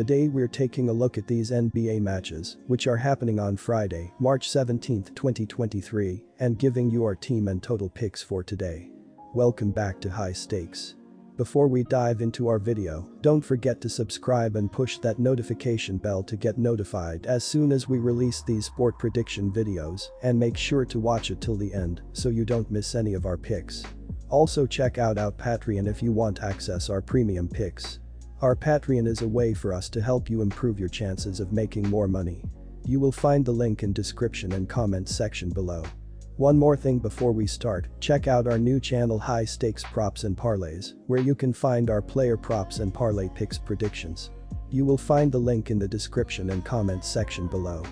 Today we're taking a look at these NBA matches, which are happening on Friday, March 17, 2023, and giving you our team and total picks for today. Welcome back to High Stakes. Before we dive into our video, don't forget to subscribe and push that notification bell to get notified as soon as we release these sport prediction videos, and make sure to watch it till the end so you don't miss any of our picks. Also check out our Patreon if you want access our premium picks. Our Patreon is a way for us to help you improve your chances of making more money. You will find the link in description and comments section below. One more thing before we start, check out our new channel High Stakes Props and Parlays, where you can find our player props and parlay picks predictions. You will find the link in the description and comments section below.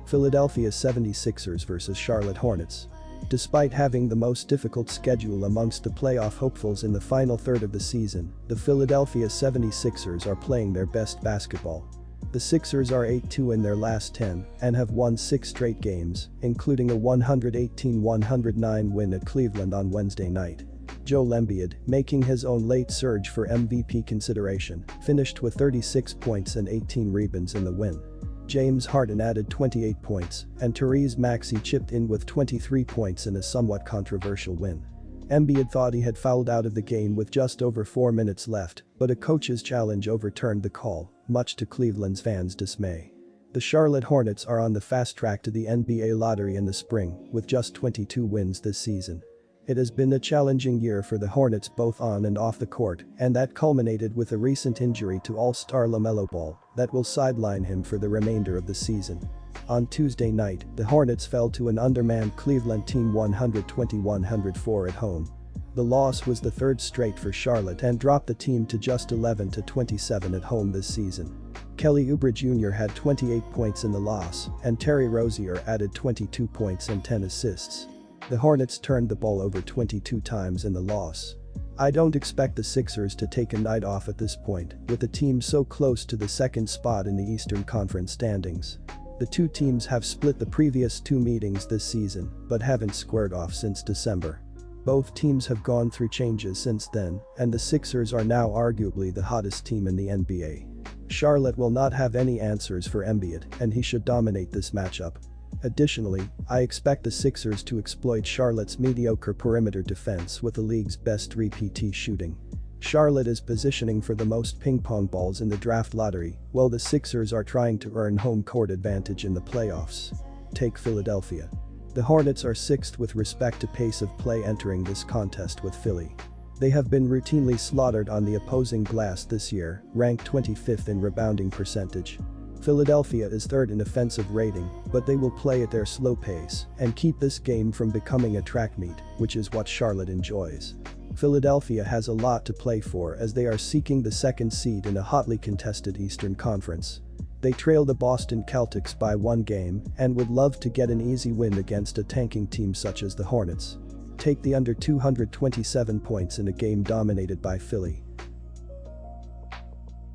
Philadelphia 76ers vs Charlotte Hornets. Despite having the most difficult schedule amongst the playoff hopefuls in the final third of the season, the Philadelphia 76ers are playing their best basketball. The Sixers are 8-2 in their last 10 and have won 6 straight games, including a 118-109 win at Cleveland on Wednesday night. Joel Embiid, making his own late surge for MVP consideration, finished with 36 points and 18 rebounds in the win. James Harden added 28 points, and Tyrese Maxey chipped in with 23 points in a somewhat controversial win. Embiid thought he had fouled out of the game with just over 4 minutes left, but a coach's challenge overturned the call, much to Cleveland's fans' dismay. The Charlotte Hornets are on the fast track to the NBA lottery in the spring, with just 22 wins this season. It has been a challenging year for the Hornets both on and off the court, and that culminated with a recent injury to All-Star LaMelo Ball that will sideline him for the remainder of the season. On Tuesday night, the Hornets fell to an undermanned Cleveland team 120-104 at home. The loss was the third straight for Charlotte and dropped the team to just 11-27 at home this season. Kelly Oubre Jr. had 28 points in the loss, and Terry Rozier added 22 points and 10 assists. The Hornets turned the ball over 22 times in the loss. I don't expect the Sixers to take a night off at this point, with the team so close to the second spot in the Eastern Conference standings. The two teams have split the previous 2 meetings this season, but haven't squared off since December. Both teams have gone through changes since then, and the Sixers are now arguably the hottest team in the NBA. Charlotte will not have any answers for Embiid, and he should dominate this matchup. Additionally, I expect the Sixers to exploit Charlotte's mediocre perimeter defense with the league's best 3PT shooting. Charlotte is positioning for the most ping-pong balls in the draft lottery, while the Sixers are trying to earn home court advantage in the playoffs. Take Philadelphia. The Hornets are 6th with respect to pace of play entering this contest with Philly. They have been routinely slaughtered on the opposing glass this year, ranked 25th in rebounding percentage. Philadelphia is 3rd in offensive rating, but they will play at their slow pace and keep this game from becoming a track meet, which is what Charlotte enjoys. Philadelphia has a lot to play for as they are seeking the 2nd seed in a hotly contested Eastern Conference. They trail the Boston Celtics by 1 game and would love to get an easy win against a tanking team such as the Hornets. Take the under 227 points in a game dominated by Philly.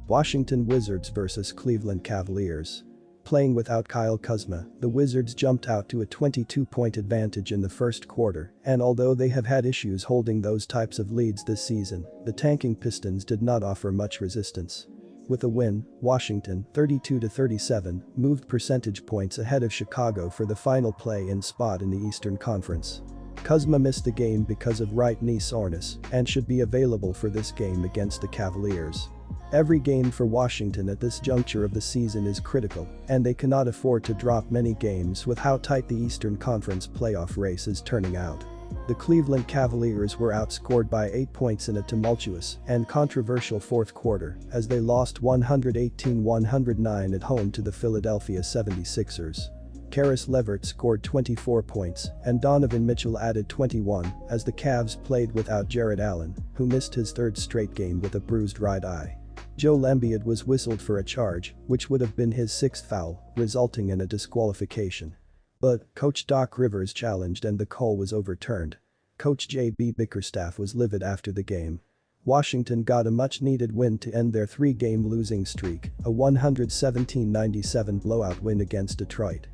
Washington Wizards vs Cleveland Cavaliers. Playing without Kyle Kuzma, the Wizards jumped out to a 22-point advantage in the first quarter, and although they have had issues holding those types of leads this season, the tanking Pistons did not offer much resistance. With a win, Washington, 32-37, moved percentage points ahead of Chicago for the final play-in spot in the Eastern Conference. Kuzma missed the game because of right knee soreness and should be available for this game against the Cavaliers. Every game for Washington at this juncture of the season is critical, and they cannot afford to drop many games with how tight the Eastern Conference playoff race is turning out. The Cleveland Cavaliers were outscored by 8 points in a tumultuous and controversial fourth quarter as they lost 118-109 at home to the Philadelphia 76ers. Caris LeVert scored 24 points and Donovan Mitchell added 21 as the Cavs played without Jarrett Allen, who missed his 3rd straight game with a bruised right eye. Joel Embiid was whistled for a charge, which would have been his 6th foul, resulting in a disqualification. But Coach Doc Rivers challenged and the call was overturned. Coach J.B. Bickerstaff was livid after the game. Washington got a much-needed win to end their 3-game losing streak, a 117-97 blowout win against Detroit.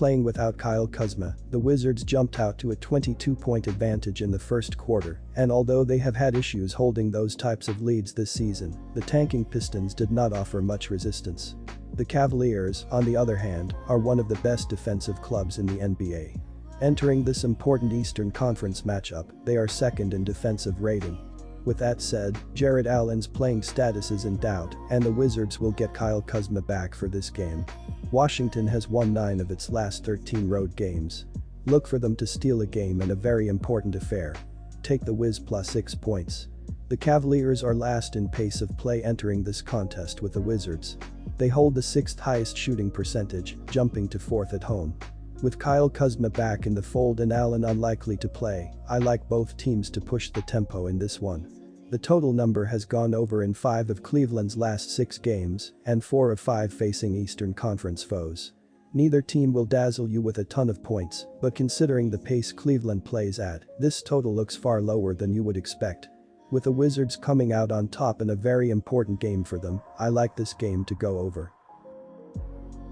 playing without Kyle Kuzma, the Wizards jumped out to a 22-point advantage in the first quarter, and although they have had issues holding those types of leads this season, the tanking Pistons did not offer much resistance. The Cavaliers, on the other hand, are one of the best defensive clubs in the NBA. Entering this important Eastern Conference matchup, they are second in defensive rating. With that said, Jared Allen's playing status is in doubt, and the Wizards will get Kyle Kuzma back for this game. Washington has won 9 of its last 13 road games. Look for them to steal a game in a very important affair. Take the Wiz plus 6 points. The Cavaliers are last in pace of play entering this contest with the Wizards. They hold the 6th highest shooting percentage, jumping to 4th at home. With Kyle Kuzma back in the fold and Allen unlikely to play, I like both teams to push the tempo in this one. The total number has gone over in 5 of Cleveland's last 6 games and 4 of 5 facing Eastern Conference foes. Neither team will dazzle you with a ton of points, but considering the pace Cleveland plays at, this total looks far lower than you would expect. With the Wizards coming out on top in a very important game for them, I like this game to go over.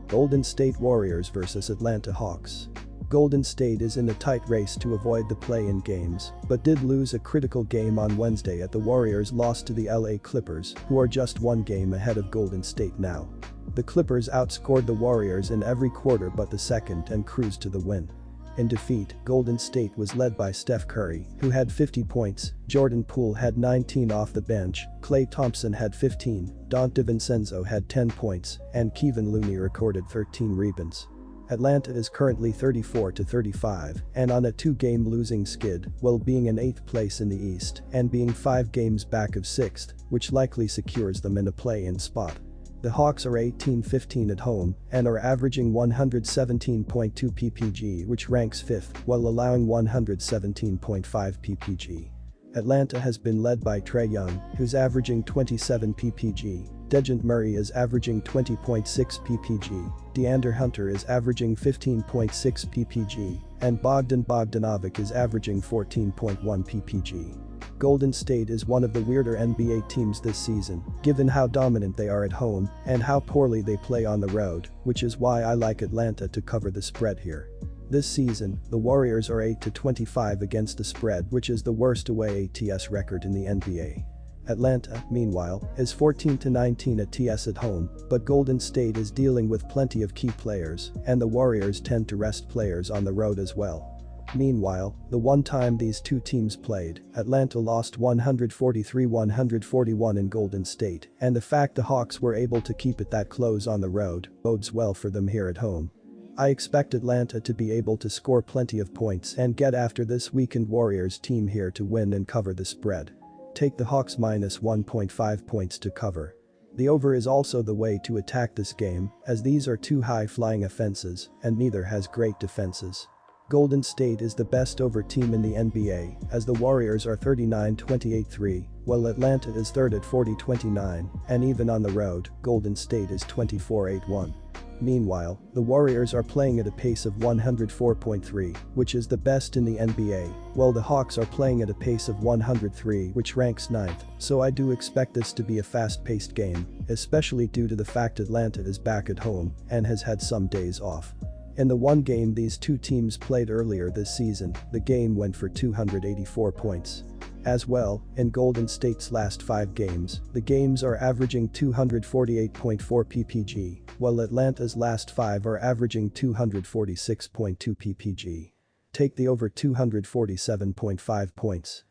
Golden State Warriors vs Atlanta Hawks. Golden State is in a tight race to avoid the play-in games, but did lose a critical game on Wednesday at the Warriors' loss to the LA Clippers, who are just 1 game ahead of Golden State now. The Clippers outscored the Warriors in every quarter but the second and cruised to the win. In defeat, Golden State was led by Steph Curry, who had 50 points, Jordan Poole had 19 off the bench, Klay Thompson had 15, Dante DiVincenzo had 10 points, and Kevin Looney recorded 13 rebounds. Atlanta is currently 34-35 and on a 2-game losing skid, while being in 8th place in the East and being 5 games back of 6th, which likely secures them in a play-in spot. The Hawks are 18-15 at home and are averaging 117.2 ppg, which ranks 5th, while allowing 117.5 ppg. Atlanta has been led by Trae Young, who's averaging 27 ppg, Dejounte Murray is averaging 20.6 ppg, DeAndre Hunter is averaging 15.6 ppg, and Bogdan Bogdanovic is averaging 14.1 ppg. Golden State is one of the weirder NBA teams this season, given how dominant they are at home and how poorly they play on the road, which is why I like Atlanta to cover the spread here. This season, the Warriors are 8-25 against the spread, which is the worst away ATS record in the NBA. Atlanta, meanwhile, is 14-19 ATS at home, but Golden State is dealing with plenty of key players, and the Warriors tend to rest players on the road as well. Meanwhile, the one time these two teams played, Atlanta lost 143-141 in Golden State, and the fact the Hawks were able to keep it that close on the road bodes well for them here at home. I expect Atlanta to be able to score plenty of points and get after this weakened Warriors team here to win and cover the spread. Take the Hawks minus 1.5 points to cover. The over is also the way to attack this game, as these are two high-flying offenses and neither has great defenses. Golden State is the best over team in the NBA, as the Warriors are 39-28-3, while Atlanta is third at 40-29, and even on the road, Golden State is 24-8-1. Meanwhile, the Warriors are playing at a pace of 104.3, which is the best in the NBA, while the Hawks are playing at a pace of 103, which ranks 9th, so I do expect this to be a fast-paced game, especially due to the fact Atlanta is back at home and has had some days off. In the one game these two teams played earlier this season, the game went for 284 points. As well, in Golden State's last 5 games, the games are averaging 248.4 ppg, while Atlanta's last 5 are averaging 246.2 ppg. Take the over 247.5 points.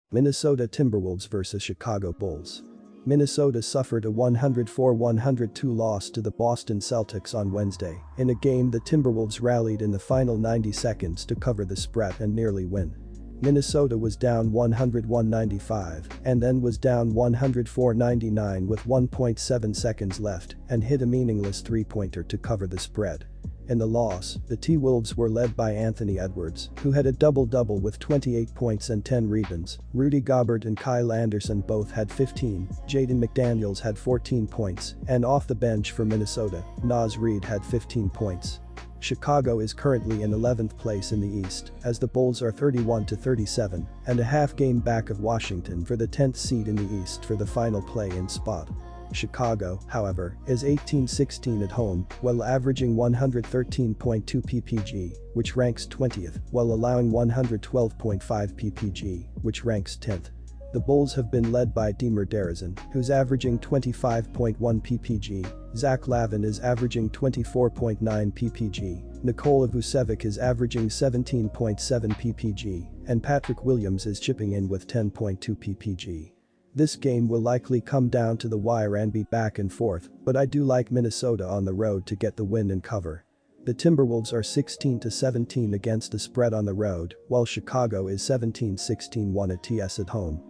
Minnesota Timberwolves vs Chicago Bulls. Minnesota suffered a 104-102 loss to the Boston Celtics on Wednesday, in a game the Timberwolves rallied in the final 90 seconds to cover the spread and nearly win. Minnesota was down 101-95 and then was down 104-99 with 1.7 seconds left and hit a meaningless three-pointer to cover the spread. In the loss, the T-Wolves were led by Anthony Edwards, who had a double-double with 28 points and 10 rebounds. Rudy Gobert and Kyle Anderson both had 15, Jaden McDaniels had 14 points, and off the bench for Minnesota, Naz Reid had 15 points. Chicago is currently in 11th place in the East, as the Bulls are 31-37 and a half game back of Washington for the 10th seed in the East for the final play-in spot. Chicago, however, is 18-16 at home, while averaging 113.2 ppg, which ranks 20th, while allowing 112.5 ppg, which ranks 10th. The Bulls have been led by Demer DeRozan, who's averaging 25.1 ppg, Zach Lavin is averaging 24.9 ppg, Nikola Vucevic is averaging 17.7 ppg, and Patrick Williams is chipping in with 10.2 ppg. This game will likely come down to the wire and be back and forth, but I do like Minnesota on the road to get the win and cover. The Timberwolves are 16-17 against the spread on the road, while Chicago is 17-16-1 at home.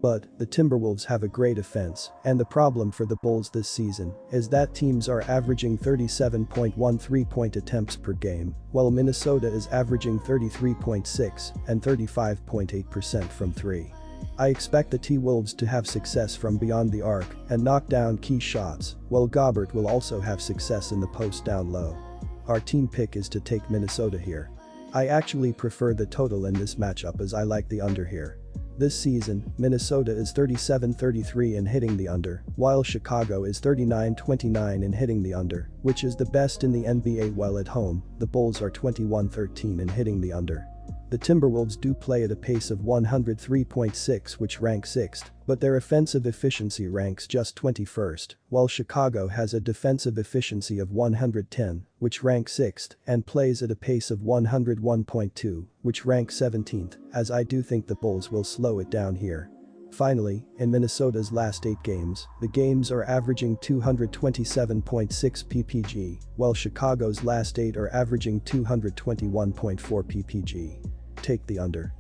But, the Timberwolves have a great offense, and the problem for the Bulls this season is that teams are averaging 37.1 3-point attempts per game, while Minnesota is averaging 33.6 and 35.8% from 3. I expect the T-Wolves to have success from beyond the arc and knock down key shots, while Gobert will also have success in the post down low. Our team pick is to take Minnesota here. I actually prefer the total in this matchup as I like the under here. This season, Minnesota is 37-33 in hitting the under, while Chicago is 39-29 in hitting the under, which is the best in the NBA, while at home, the Bulls are 21-13 in hitting the under. The Timberwolves do play at a pace of 103.6, which ranks 6th, but their offensive efficiency ranks just 21st, while Chicago has a defensive efficiency of 110, which ranks 6th, and plays at a pace of 101.2, which ranks 17th, as I do think the Bulls will slow it down here. Finally, in Minnesota's last 8 games, the games are averaging 227.6 ppg, while Chicago's last 8 are averaging 221.4 ppg. Take the under.